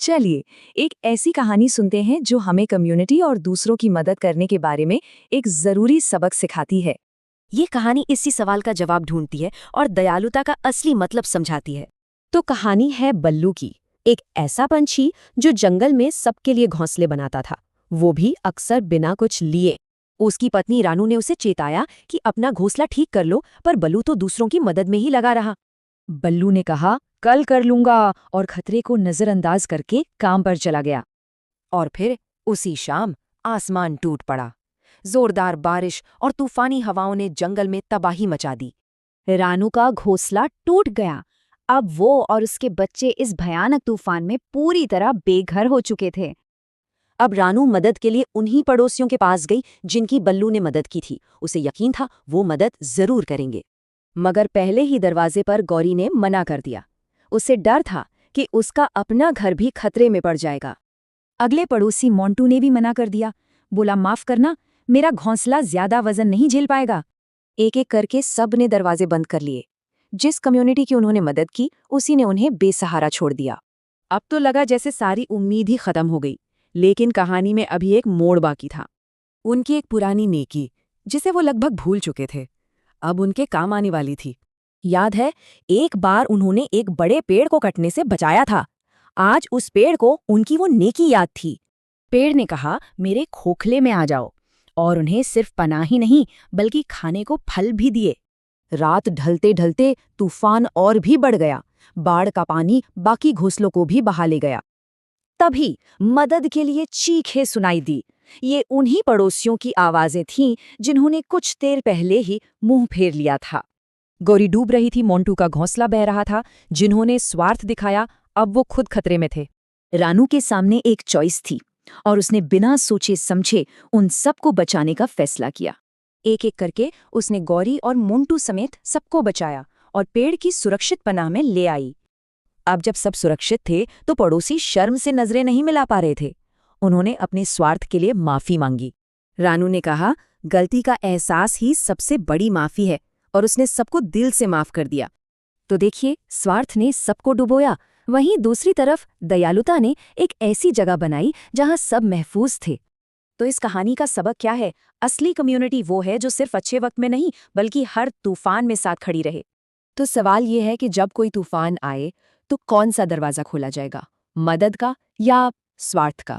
चलिए एक ऐसी कहानी सुनते हैं जो हमें कम्युनिटी और दूसरों की मदद करने के बारे में एक जरूरी सबक सिखाती है। ये कहानी इसी सवाल का जवाब ढूंढती है और दयालुता का असली मतलब समझाती है। तो कहानी है बल्लू की। एक ऐसा पंछी जो जंगल में सबके लिए घोंसले बनाता था, वो भी अक्सर बिना कुछ लिए। उसकी पत्नी रानू ने उसे चेताया कि अपना घोंसला ठीक कर लो, पर बल्लू तो दूसरों की मदद में ही लगा रहा। बल्लू ने कहा कल कर लूंगा और खतरे को नजरअंदाज करके काम पर चला गया। और फिर उसी शाम आसमान टूट पड़ा। जोरदार बारिश और तूफानी हवाओं ने जंगल में तबाही मचा दी। रानू का घोंसला टूट गया। अब वो और उसके बच्चे इस भयानक तूफान में पूरी तरह बेघर हो चुके थे। अब रानू मदद के लिए उन्हीं पड़ोसियों के पास गई जिनकी बल्लू ने मदद की थी। उसे यकीन था वो मदद जरूर करेंगे। मगर पहले ही दरवाजे पर गौरी ने मना कर दिया। उसे डर था कि उसका अपना घर भी खतरे में पड़ जाएगा। अगले पड़ोसी मोंटू ने भी मना कर दिया। बोला माफ करना, मेरा घोंसला ज्यादा वजन नहीं झेल पाएगा। एक एक करके सब ने दरवाजे बंद कर लिए। जिस कम्युनिटी की उन्होंने मदद की उसी ने उन्हें बेसहारा छोड़ दिया। अब तो लगा जैसे सारी उम्मीद ही खत्म हो गई, लेकिन कहानी में अभी एक मोड़ बाकी था। उनकी एक पुरानी नेकी जिसे वो लगभग भूल चुके थे, अब उनके काम आने वाली थी। याद है, एक बार उन्होंने एक बड़े पेड़ को कटने से बचाया था। आज उस पेड़ को उनकी वो नेकी याद थी। पेड़ ने कहा, मेरे खोखले में आ जाओ, और उन्हें सिर्फ पनाह ही नहीं बल्कि खाने को फल भी दिए। रात ढलते ढलते तूफान और भी बढ़ गया। बाढ़ का पानी बाकी घोंसलों को भी बहा ले गया। तभी मदद के लिए चीखें सुनाई दी। ये उन्हीं पड़ोसियों की आवाजें थीं जिन्होंने कुछ देर पहले ही मुंह फेर लिया था। गौरी डूब रही थी, मोंटू का घोंसला बह रहा था। जिन्होंने स्वार्थ दिखाया अब वो खुद खतरे में थे। रानू के सामने एक चॉइस थी और उसने बिना सोचे समझे उन सबको बचाने का फैसला किया। एक एक करके उसने गौरी और मोंटू समेत सबको बचाया और पेड़ की सुरक्षित पनाह में ले आई। अब जब सब सुरक्षित थे तो पड़ोसी शर्म से नजरें नहीं मिला पा रहे थे। उन्होंने अपने स्वार्थ के लिए माफी मांगी। रानू ने कहा, गलती का एहसास ही सबसे बड़ी माफी है, और उसने सबको दिल से माफ कर दिया। तो देखिए, स्वार्थ ने सबको डुबोया, वहीं दूसरी तरफ दयालुता ने एक ऐसी जगह बनाई जहां सब महफूज थे। तो इस कहानी का सबक क्या है? असली कम्युनिटी वो है जो सिर्फ अच्छे वक्त में नहीं बल्कि हर तूफान में साथ खड़ी रहे। तो सवाल ये है कि जब कोई तूफान आए तो कौन सा दरवाजा खोला जाएगा, मदद का या स्वार्थ का?